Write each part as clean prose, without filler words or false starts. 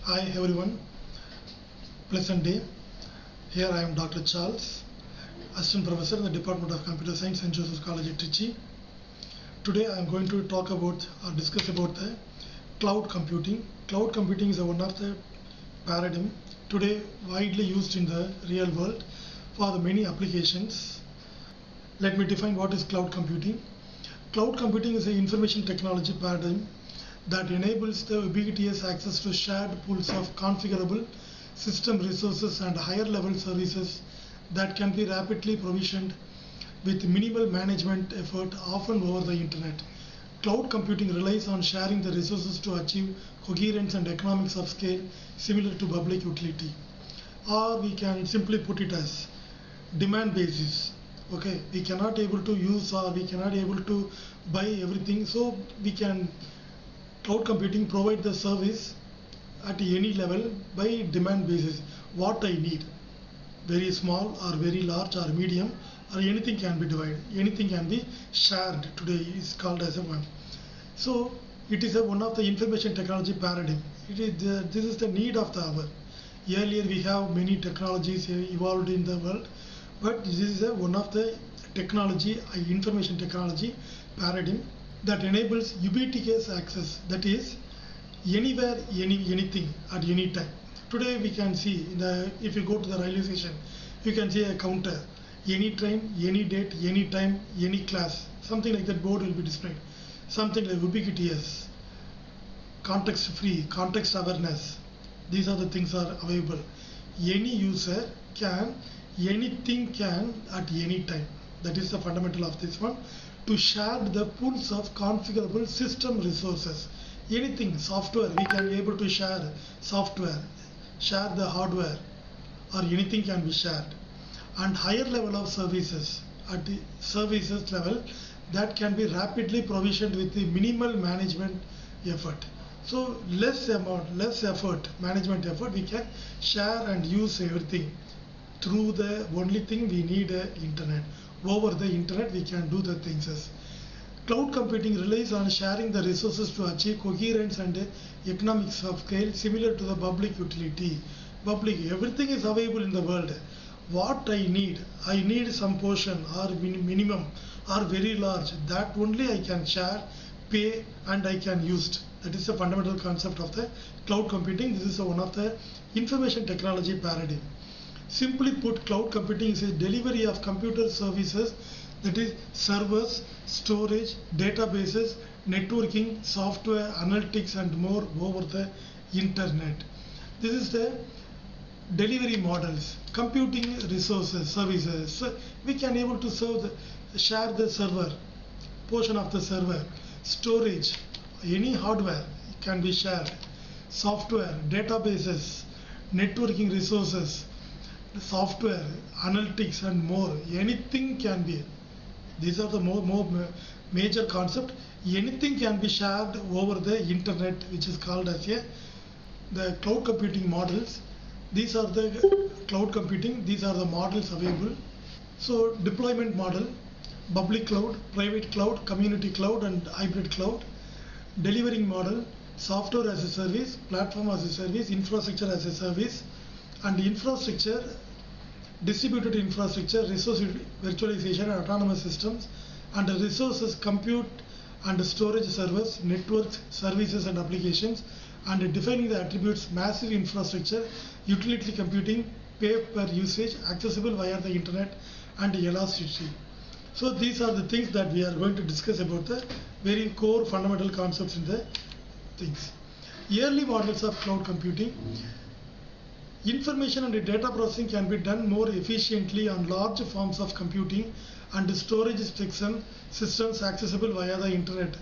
Hi everyone, pleasant day. Here I am Dr. Charles, Assistant Professor in the Department of Computer Science, St. Joseph's College at Trichy. Today I am going to talk about or discuss about the cloud computing. Cloud computing is one of the paradigm today widely used in the real world for the many applications. Let me define what is cloud computing. Cloud computing is an information technology paradigm that enables the ubiquitous access to shared pools of configurable system resources and higher level services that can be rapidly provisioned with minimal management effort, often over the internet. Cloud computing relies on sharing the resources to achieve coherence and economics of scale similar to public utility. Or we can simply put it as demand basis. Okay, we cannot able to use or we cannot able to buy everything, so we can cloud computing provide the service at any level by demand basis. What I need, very small or very large or medium or anything can be divided, anything can be shared. Today is called as a one. So it is one of the information technology paradigm. This is the need of the hour. Earlier we have many technologies evolved in the world, but this is one of the technology, information technology paradigm that enables ubiquitous access, that is anywhere, anything at any time. Today we can see if you go to the railway station, you can see a counter, any train, any date, any time, any class, something like that board will be displayed. Something like ubiquitous, context free, context awareness, these are the things are available. Any user can, anything can at any time. That is the fundamental of this one. To share the pools of configurable system resources, anything, software, we can be able to share software, share the hardware, or anything can be shared. And higher level of services, at the services level, that can be rapidly provisioned with the minimal management effort. So less amount, less effort, management effort, we can share and use everything through the only thing we need internet. Over the internet we can do the things. Cloud computing relies on sharing the resources to achieve coherence and economics of scale similar to the public utility. Public, everything is available in the world. What I need some portion or minimum or very large, that only I can share, pay, and I can use. That is the fundamental concept of the cloud computing. This is one of the information technology paradigm. Simply put, cloud computing is a delivery of computer services, that is servers, storage, databases, networking, software, analytics, and more over the internet. This is the delivery models. Computing resources, services. So we can able to share the server, portion of the server, storage, any hardware can be shared, software, databases, networking resources, software, analytics, and more. Anything can be. These are the more major concept. Anything can be shared over the internet, which is called as the cloud computing models. These are the cloud computing. These are the models available. So deployment model: public cloud, private cloud, community cloud, and hybrid cloud. Delivering model: software as a service, platform as a service, infrastructure as a service. And infrastructure, distributed infrastructure, resource virtualization and autonomous systems, and the resources, compute and storage servers, networks, services, and applications, and defining the attributes: massive infrastructure, utility computing, pay per usage, accessible via the internet, and elasticity. So these are the things that we are going to discuss about the very core fundamental concepts in the things. Early models of cloud computing: information and data processing can be done more efficiently on large forms of computing and storage systems accessible via the internet.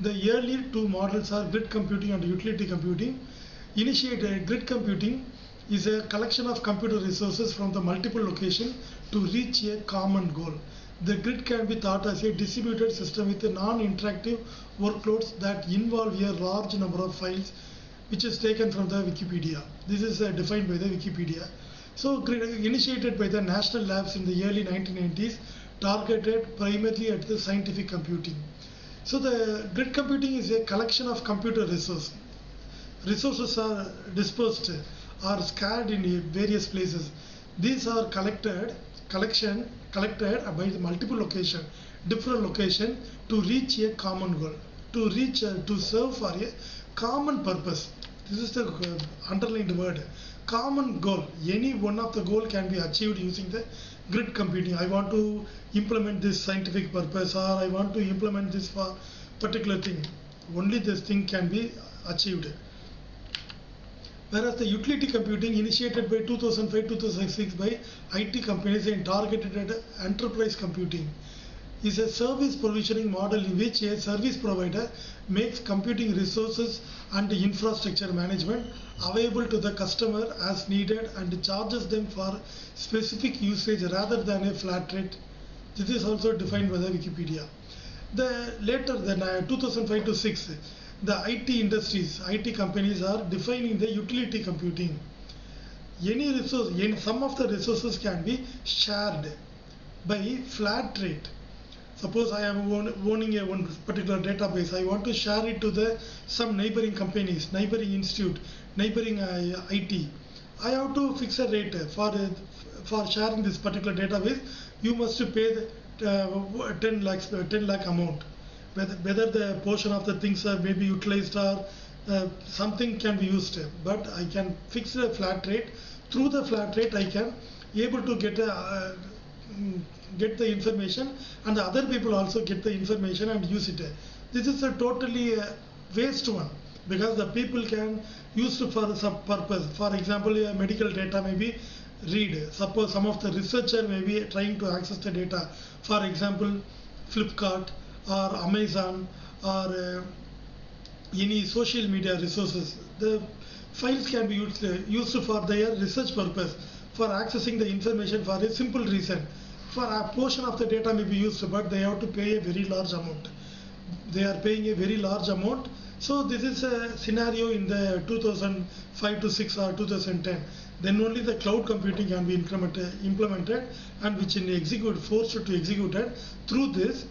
The early two models are grid computing and utility computing. Initiated grid computing is a collection of computer resources from the multiple locations to reach a common goal. The grid can be thought as a distributed system with non-interactive workloads that involve a large number of files, which is taken from the Wikipedia. This is defined by the Wikipedia. So initiated by the national labs in the early 1990s, targeted primarily at the scientific computing. So the grid computing is a collection of computer resources resources are dispersed or scattered in various places. These are collected by the multiple different location to reach a common goal, to serve for a common purpose. This is the underlined word, common goal. Any one of the goal can be achieved using the grid computing. I want to implement this scientific purpose, or I want to implement this for particular thing. Only this thing can be achieved. Whereas the utility computing, initiated by 2005-2006 by IT companies and targeted at enterprise computing, is a service provisioning model in which a service provider makes computing resources and infrastructure management available to the customer as needed and charges them for specific usage rather than a flat rate. This is also defined by the Wikipedia. Later than 2005 to 6, the IT companies are defining the utility computing. Any resource, some of the resources can be shared by flat rate. Suppose I am owning a one particular database. I want to share it to some neighboring companies, neighboring institute, neighboring IT. I have to fix a rate for sharing this particular database. You must pay the 10 lakh amount. Whether the portion of the things are maybe utilized or something can be used, but I can fix a flat rate. Through the flat rate, I can able to get the information, and the other people also get the information and use it. This is a totally waste one, because the people can use it for some purpose. For example, medical data may be read. Suppose some of the researcher may be trying to access the data. For example, Flipkart or Amazon or any social media resources. The files can be used for their research purpose, for accessing the information for a simple reason. For a portion of the data may be used, but they have to pay a very large amount. They are paying a very large amount. So this is a scenario in the 2005 to 6 or 2010. Then only the cloud computing can be implemented, and which in forced to execute it. Through this,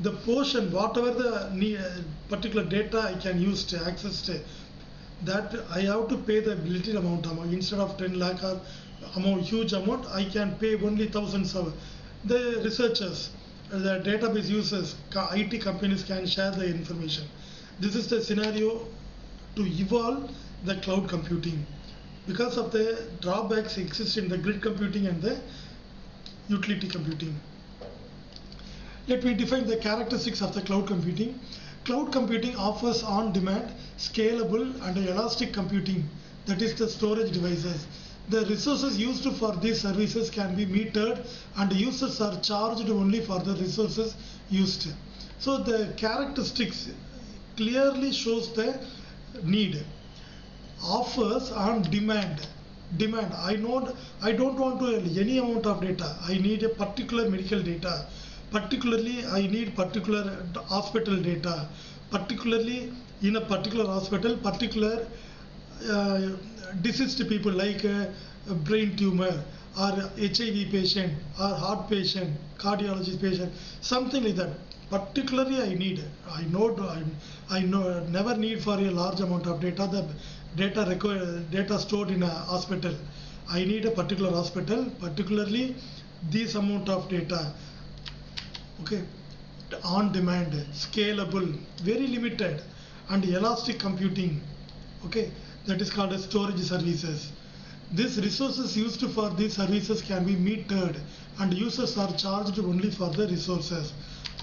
the portion, whatever the particular data I can use to access that, I have to pay the limited amount. Instead of 10 lakh or huge amount, I can pay only thousands of. The researchers, the database users, IT companies can share the information. This is the scenario to evolve the cloud computing, because of the drawbacks exist in the grid computing and the utility computing. Let me define the characteristics of the cloud computing. Cloud computing offers on-demand, scalable and elastic computing, that is the storage devices. The resources used for these services can be metered, and users are charged only for the resources used. So the characteristics clearly shows the need. Offers on demand. I don't want any amount of data. I need a particular medical data. Particularly, I need particular hospital data. Particularly in a particular hospital, particular deceased people like a brain tumor or HIV patient or heart patient, cardiologist patient, something like that. Particularly, I need. I know never need for a large amount of data. The data stored in a hospital. I need a particular hospital, particularly this amount of data. Okay, on demand, scalable, very limited, and elastic computing. Okay, that is called as storage services. These resources used for these services can be metered, and users are charged only for the resources.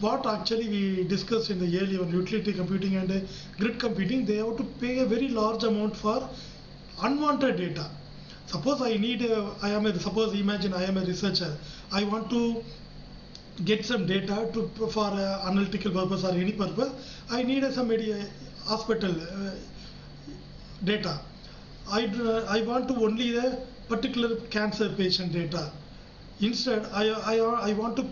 What actually we discussed in the earlier utility computing and grid computing, they have to pay a very large amount for unwanted data. Suppose suppose imagine I am a researcher. I want to get some data for analytical purpose or any purpose. I need some hospital data. I want to only a particular cancer patient data. Instead, I want to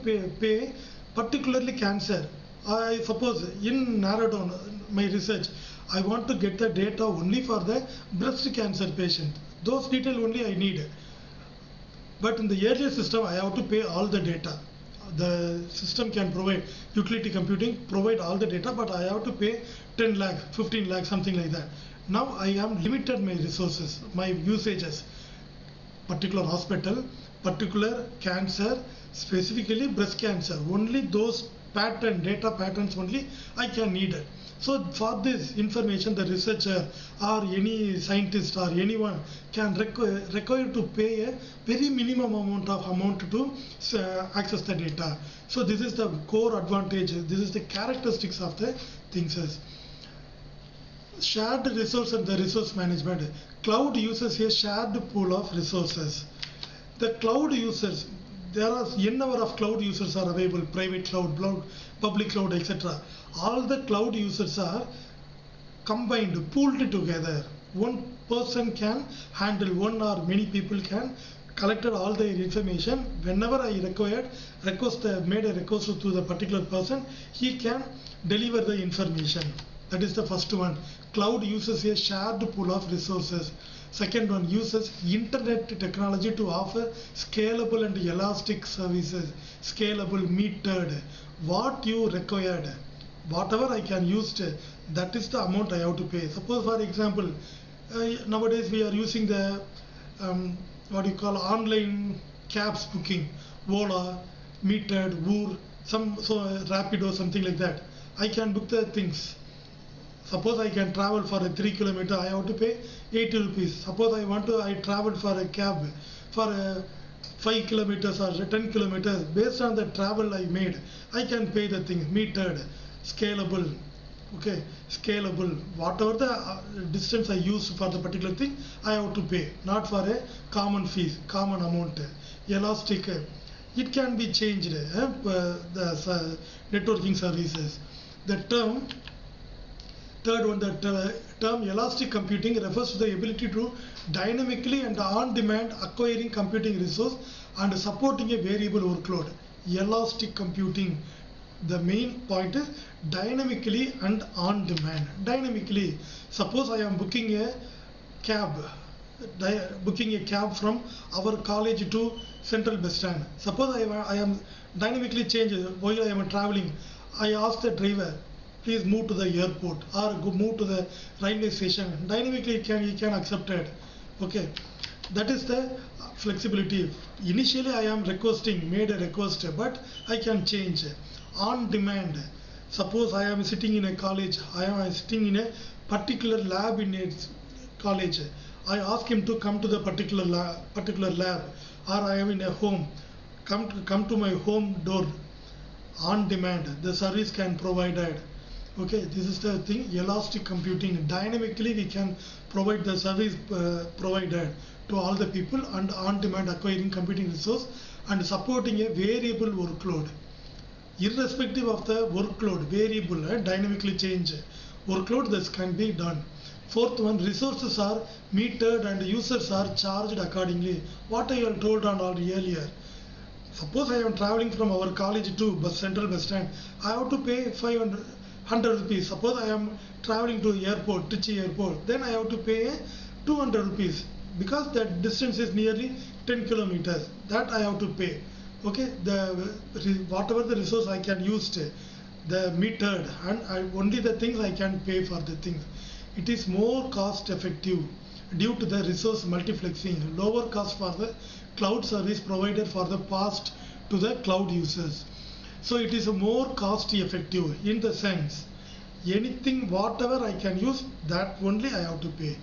pay particularly cancer. I suppose in narrow down my research, I want to get the data only for the breast cancer patient. Those details only I need. But in the earlier system, I have to pay all the data. The system can provide, utility computing provide all the data, but I have to pay 10 lakh, 15 lakh, something like that. Now I am limited my resources, my usages, particular hospital, particular cancer, specifically breast cancer. Only those data patterns only I can need it. So for this information, the researcher or any scientist or anyone can require to pay a very minimum amount to access the data. So this is the core advantage. This is the characteristics of the things. Shared resource and the resource management. Cloud uses a shared pool of resources. The cloud users, there are n number of cloud users are available, private cloud, public cloud, etc. All the cloud users are combined, pooled together. One person can handle, one or many people can collect all the information. Whenever I made a request to the particular person, he can deliver the information. That is the first one. Cloud uses a shared pool of resources. Second one, uses internet technology to offer scalable and elastic services. Scalable, metered. What you required, whatever I can use, that is the amount I have to pay. Suppose for example, nowadays we are using the what you call online cabs booking, Ola, metered, Woor, Rapido, something like that. I can book the things. Suppose I can travel for a 3 kilometer, I have to pay 80 rupees. Suppose I travel for a cab for 5 kilometers or 10 kilometers. Based on the travel I made, I can pay the thing. Metered, scalable, okay, scalable. Whatever the distance I use for the particular thing, I have to pay. Not for a common fees, common amount. Elastic, it can be changed. The networking services. The third one, the term elastic computing refers to the ability to dynamically and on-demand acquiring computing resource and supporting a variable workload. Elastic computing, the main point is dynamically and on-demand. Dynamically, suppose I am booking a cab from our college to Central Bus Stand. Suppose I am dynamically changed while I am traveling. I ask the driver, please move to the airport or move to the railway station. Dynamically he can accept it. Okay, that is the flexibility. Initially I am made a request, but I can change. On demand, suppose I am sitting in a college, I am sitting in a particular lab in a college. I ask him to come to the particular lab, or I am in a home, come to my home door. On demand, the service can provided. Okay, this is the thing, elastic computing. Dynamically we can provide the service provided to all the people and on-demand acquiring computing resource and supporting a variable workload. Irrespective of the workload, variable, dynamically change workload, this can be done. Fourth one, resources are metered and users are charged accordingly. What I have told on earlier. Suppose I am traveling from our college to Central Bus Stand, I have to pay 100 rupees. Suppose I am traveling to airport, Trichy airport, then I have to pay 200 rupees because that distance is nearly 10 kilometers. That I have to pay. Okay, whatever the resource I can use, the metered, and only the things I can pay for the things. It is more cost effective due to the resource multiplexing, lower cost for the cloud service provider for the past to the cloud users. So it is more cost effective in the sense, anything whatever I can use, that only I have to pay.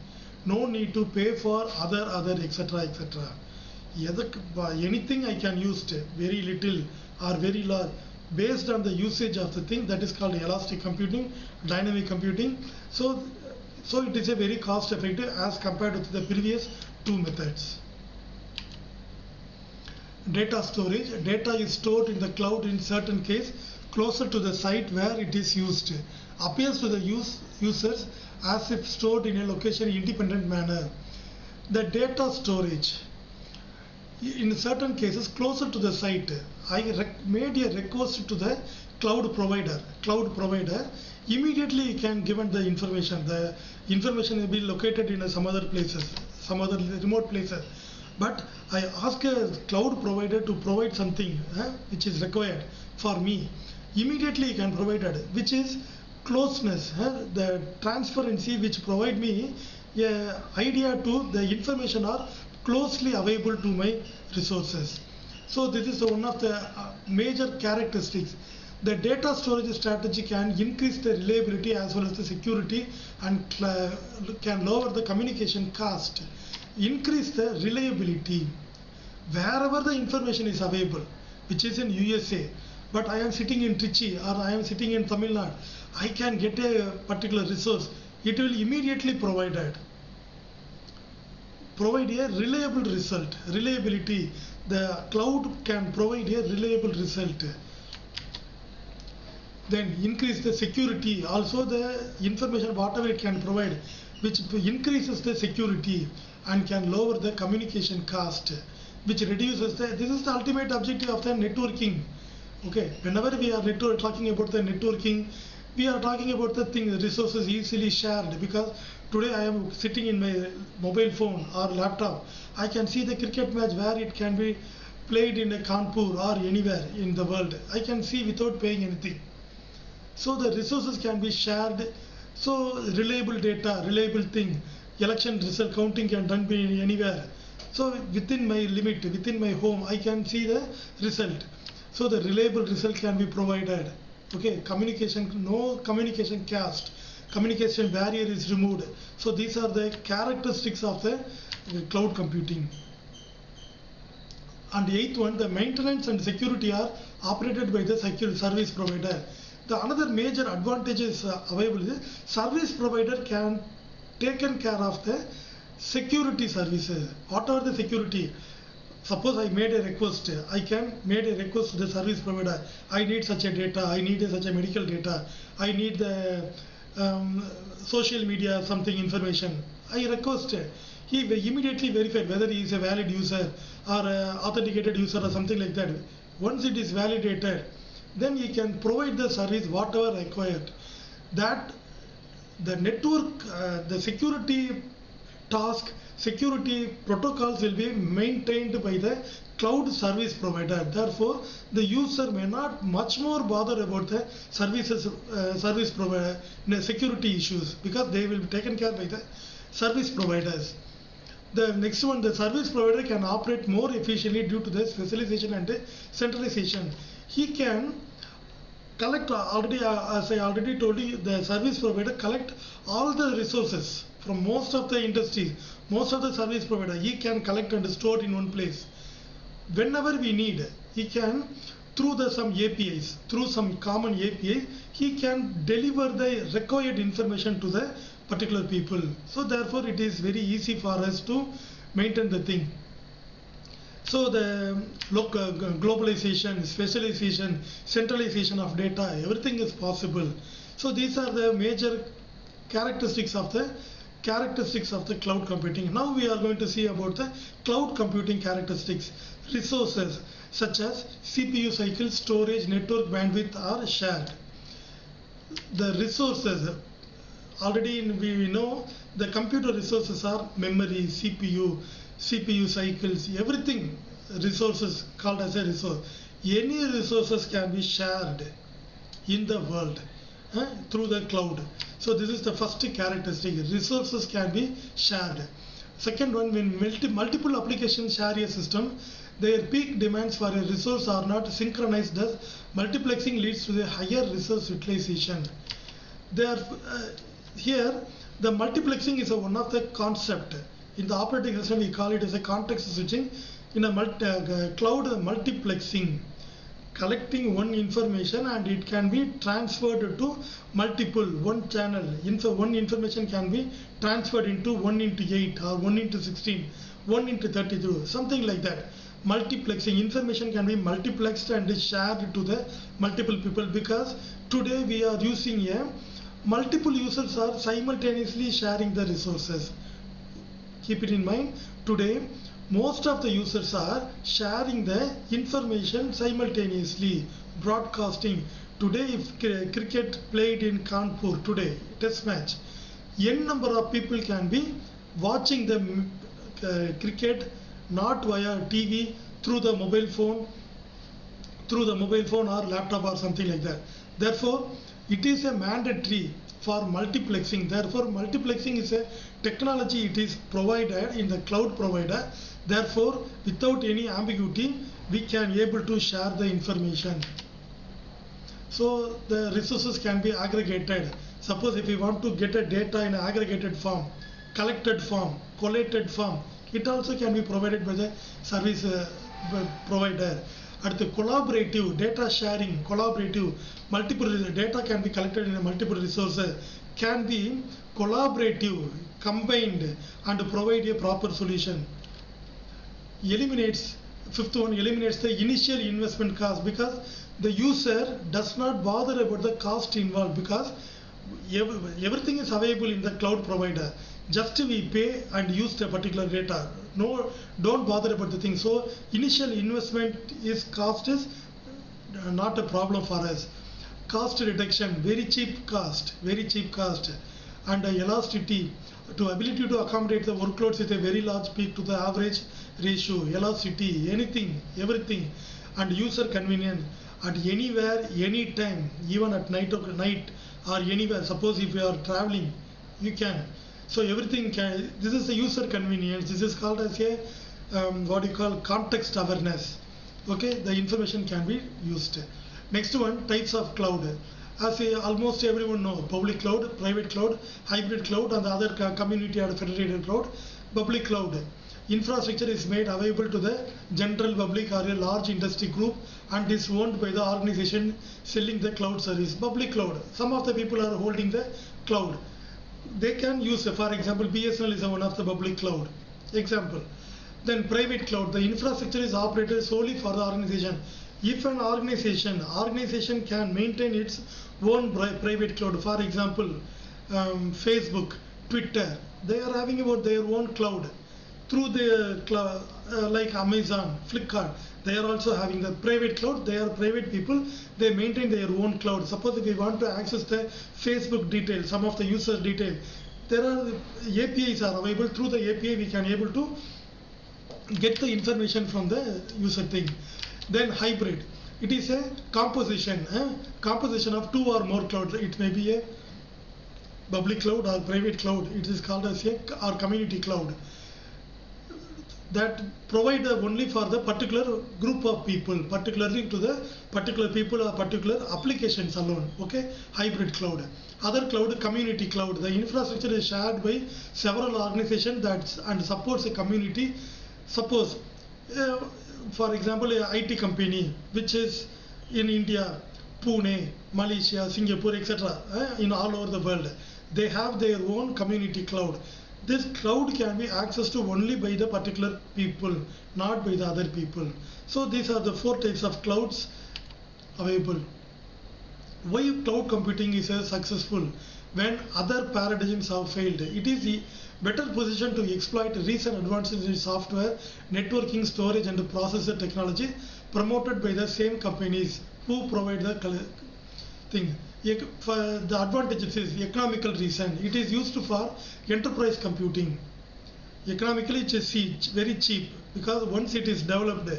No need to pay for other etc. Anything I can use, very little or very large, based on the usage of the thing, that is called elastic computing, dynamic computing. So it is a very cost effective as compared to the previous two methods. Data storage. Data is stored in the cloud in certain case closer to the site where it is used. Appears to the users as if stored in a location independent manner. The data storage, in certain cases closer to the site. I made a request to the cloud provider. Immediately he can given the information. The information will be located in some other places, some other remote places. But I ask a cloud provider to provide something which is required for me. Immediately he can provide it, which is closeness, the transparency which provide me a idea to the information are closely available to my resources. So this is one of the major characteristics. The data storage strategy can increase the reliability as well as the security and can lower the communication cost, increase the reliability. Wherever the information is available, which is in USA, but I am sitting in Trichy or I am sitting in Tamil Nadu, I can get a particular resource. It will immediately provide a reliable result. Reliability. The cloud can provide a reliable result. Then increase the security. Also the information whatever it can provide, which increases the security and can lower the communication cost, which reduces the, this is the ultimate objective of the networking. Okay, whenever we are talking about the networking, we are talking about the thing, resources easily shared, because today I am sitting in my mobile phone or laptop. I can see the cricket match where it can be played in a Kanpur or anywhere in the world. I can see without paying anything. So the resources can be shared. So reliable data, reliable thing, election result counting can done be anywhere. So within my limit, within my home, I can see the result. So the reliable result can be provided. Okay, communication, no communication cost, communication barrier is removed. So these are the characteristics of the cloud computing. And the eighth one, the maintenance and security are operated by the security service provider. The another major advantage is available is service provider can taken care of the security services, whatever the security. Suppose I made a request, I can make a request to the service provider. I need such a data, I need such a medical data, I need the social media something information. I request. He immediately verified whether he is a valid user or authenticated user or something like that. Once it is validated, then he can provide the service whatever required. That the network, the security task, security protocols will be maintained by the cloud service provider. Therefore, the user may not much more bother about the services, service provider security issues, because they will be taken care by the service providers. The next one, the service provider can operate more efficiently due to the specialization and centralization. He can collect already, as I already told you, the service provider collect all the resources from most of the industries, most of the service provider. He can collect and store in one place. Whenever we need, he can, through some APIs, through some common APIs, he can deliver the required information to the particular people. So therefore it is very easy for us to maintain the thing. So the globalization, specialization, centralization of data, everything is possible. So these are the major characteristics of the cloud computing. Now we are going to see about the cloud computing characteristics. Resources such as CPU cycle, storage, network bandwidth are shared. The resources, already we know the computer resources are memory, CPU cycles, everything resources called as a resource. Any resources can be shared in the world through the cloud. So this is the first characteristic. Resources can be shared. Second one, when multiple applications share a system, their peak demands for a resource are not synchronized. Thus, multiplexing leads to the higher resource utilization. Here, the multiplexing is one of the concept. In the operating system, we call it as a context switching. In a cloud, multiplexing, collecting one information and it can be transferred to multiple, one channel. One information can be transferred into 1 into 8 or 1 into 16, 1 into 32, something like that. Multiplexing, information can be multiplexed and shared to the multiple people, because today we are using multiple users are simultaneously sharing the resources. Keep it in mind, today most of the users are sharing the information simultaneously, broadcasting. Today if cricket played in Kanpur today, test match, n number of people can be watching the cricket not via TV, through the mobile phone or laptop or something like that. Therefore, it is a mandatory for multiplexing. Therefore, multiplexing is a technology, it is provided in the cloud provider. Therefore, without any ambiguity, we can able to share the information. So the resources can be aggregated. Suppose if we want to get a data in aggregated form, collected form, collated form, it also can be provided by the service provider. At the collaborative data sharing, collaborative multiple data can be collected in a multiple resources, can be collaborative, combined, and provide a proper solution. Eliminates, fifth one, eliminates the initial investment cost, because the user does not bother about the cost involved, because everything is available in the cloud provider. Just we pay and use the particular data. No, don't bother about the thing. So initial investment is cost is not a problem for us. Cost reduction, very cheap cost, and elasticity, to ability to accommodate the workloads with a very large peak to the average ratio, elasticity, anything, everything, and user convenience at anywhere, anytime, even at night or anywhere. Suppose if you are traveling, you can. So everything can. This is the user convenience. This is called as a what you call context awareness. Okay, the information can be used. Next one, types of cloud. As almost everyone know, public cloud, private cloud, hybrid cloud, and the other community or federated cloud. Public cloud infrastructure is made available to the general public or a large industry group and is owned by the organization selling the cloud service. Public cloud, some of the people are holding the cloud. They can use, for example, BSNL is one of the public cloud example. Then private cloud, the infrastructure is operated solely for the organization. If an organization can maintain its own private cloud, for example, Facebook, Twitter, they are having about their own cloud through the cloud, like Amazon, Flipkart. They are also having the private cloud. They are private people. They maintain their own cloud. Suppose if we want to access the Facebook details, some of the user details, there are APIs are available. Through the API, we can able to get the information from the user thing. Then hybrid, it is a composition of two or more clouds. It may be a public cloud or private cloud. It is called as a or community cloud, that provide only for the particular group of people, particularly to the particular people or particular applications alone. Okay, hybrid cloud. Other cloud, community cloud, the infrastructure is shared by several organizations and supports a community. Suppose for example, a IT company which is in India, Pune, Malaysia, Singapore, etc., in all over the world, they have their own community cloud. This cloud can be accessed to only by the particular people, not by the other people. So these are the four types of clouds available. Why cloud computing is successful? When other paradigms have failed, it is the better position to exploit recent advances in software, networking, storage, and processor technology promoted by the same companies who provide the thing. For the advantages is economical reason. It is used for enterprise computing. Economically, it is very cheap, because once it is developed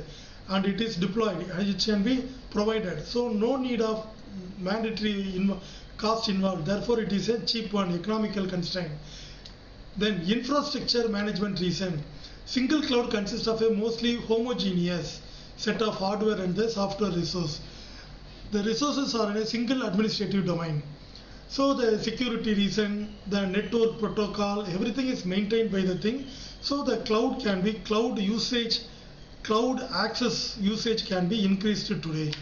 and it is deployed, it can be provided. So no need of mandatory cost involved. Therefore, it is a cheap one, economical constraint. Then infrastructure management reason. Single cloud consists of a mostly homogeneous set of hardware and the software resource. The resources are in a single administrative domain. So the security reason, the network protocol, everything is maintained by the thing. So the cloud can be cloud usage, cloud access usage can be increased today.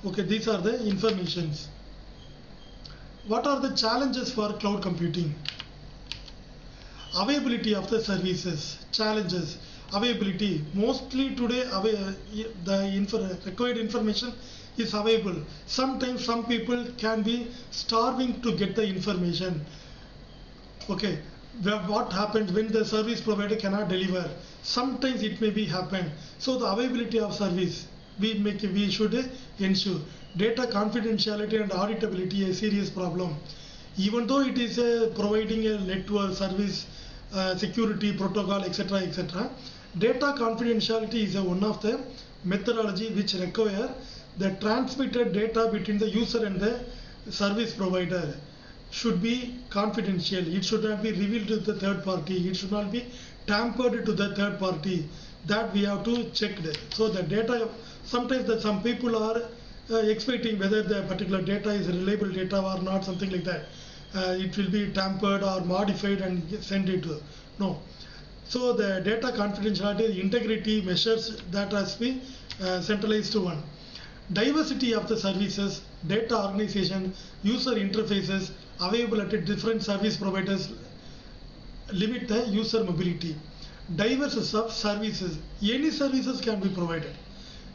Okay, these are the informations. What are the challenges for cloud computing? Availability of the services. Challenges. Availability. Mostly today the required information is available. Sometimes some people can be starving to get the information. Okay, what happens when the service provider cannot deliver? Sometimes it may be happen. So the availability of service we should ensure. Data confidentiality and auditability a serious problem. Even though it is providing a network service, security protocol, etc., data confidentiality is one of the methodology which require the transmitted data between the user and the service provider should be confidential. It should not be revealed to the third party. It should not be tampered to the third party. That we have to check. So the data, sometimes that some people are expecting whether the particular data is reliable data or not, something like that. It will be tampered or modified and sent it to. No. So the data confidentiality, integrity measures that has to be centralized to one. Diversity of the services, data organization, user interfaces available at different service providers limit the user mobility. Diversity of services, any services can be provided.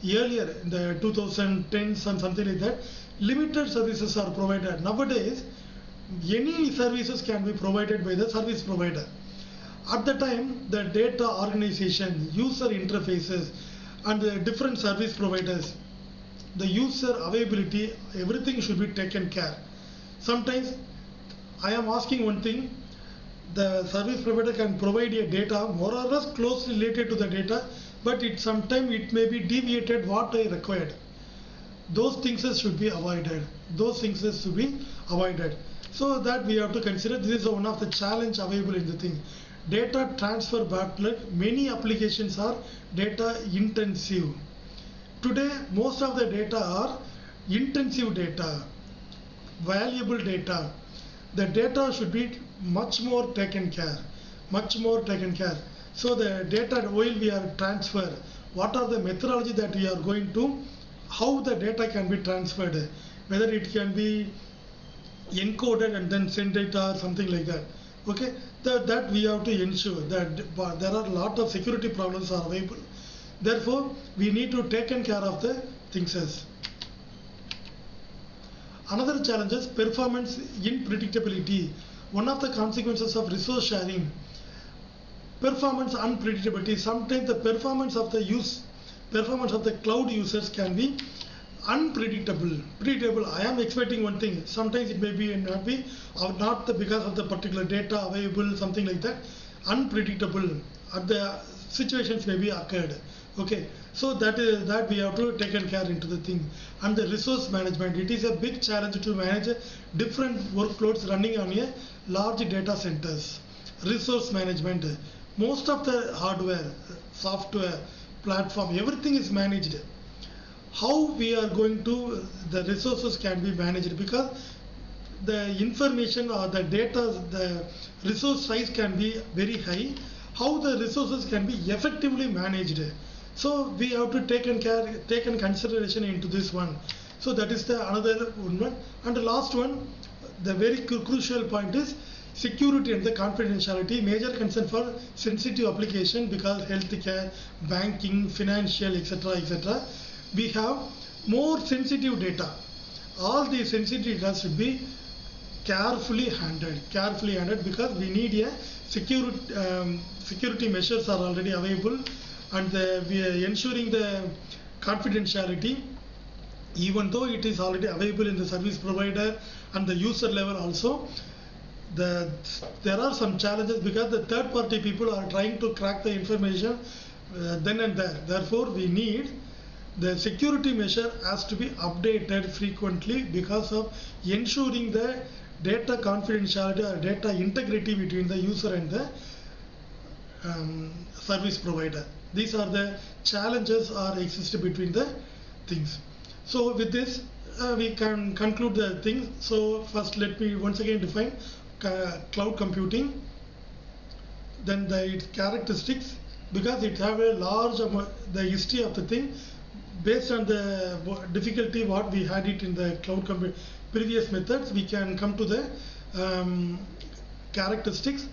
Earlier in the 2010s and something like that, limited services are provided. Nowadays, any services can be provided by the service provider. At the time, the data organization, user interfaces and the different service providers, the user availability, everything should be taken care. Sometimes I am asking one thing, the service provider can provide a data more or less closely related to the data, but sometimes it may be deviated what I required. Those things should be avoided. Those things should be avoided. So that we have to consider, this is one of the challenge available in the thing. Data transfer bottleneck, many applications are data intensive. Today, most of the data are intensive data, valuable data. The data should be much more taken care, much more taken care. So the data while we are transfer, what are the methodology that we are going to, how the data can be transferred, whether it can be encoded and then send data or something like that. Okay, that we have to ensure that there are a lot of security problems are available. Therefore, we need to take care of the things. Another challenge is performance unpredictability. One of the consequences of resource sharing, performance unpredictability. Sometimes the performance of the cloud users can be unpredictable. Predictable. I am expecting one thing. Sometimes it may be and not be, or not because of the particular data available, something like that. Unpredictable. At the situations may be occurred. Okay, so that we have to take care into the thing. And the resource management, it is a big challenge to manage different workloads running on a large data centers. Resource management, most of the hardware, software, platform, everything is managed. How we are going to, the resources can be managed, because the information or the data, the resource size can be very high. How the resources can be effectively managed. So we have to take consideration into this one. So that is the another one. And the last one, the very crucial point is security and the confidentiality. Major concern for sensitive application, because healthcare, banking, financial, etc. We have more sensitive data. All these sensitive data should be carefully handled, because we need a security measures are already available, and we are ensuring the confidentiality, even though it is already available in the service provider and the user level also. There are some challenges, because the third party people are trying to crack the information then and there. Therefore, we need the security measure has to be updated frequently, because of ensuring the data confidentiality or data integrity between the user and the service provider. These are the challenges are exist between the things. So with this we can conclude the thing. So first let me once again define cloud computing, then its characteristics, because it have a large the history of the thing. Based on the difficulty what we had it in the cloud previous methods, we can come to the characteristics.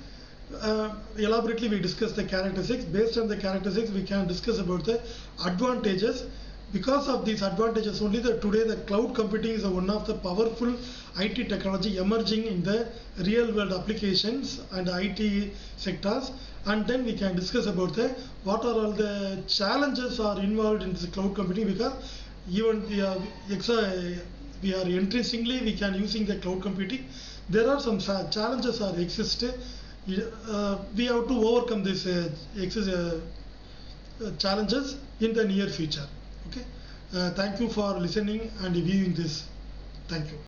Elaborately we discuss the characteristics. Based on the characteristics, we can discuss about the advantages. Because of these advantages only, today the cloud computing is one of the powerful IT technology emerging in the real world applications and IT sectors. And then we can discuss about what are all the challenges are involved in the cloud computing, because even we are interestingly we can using the cloud computing. There are some challenges are exist. We have to overcome these challenges in the near future. Okay. Thank you for listening and viewing this. Thank you.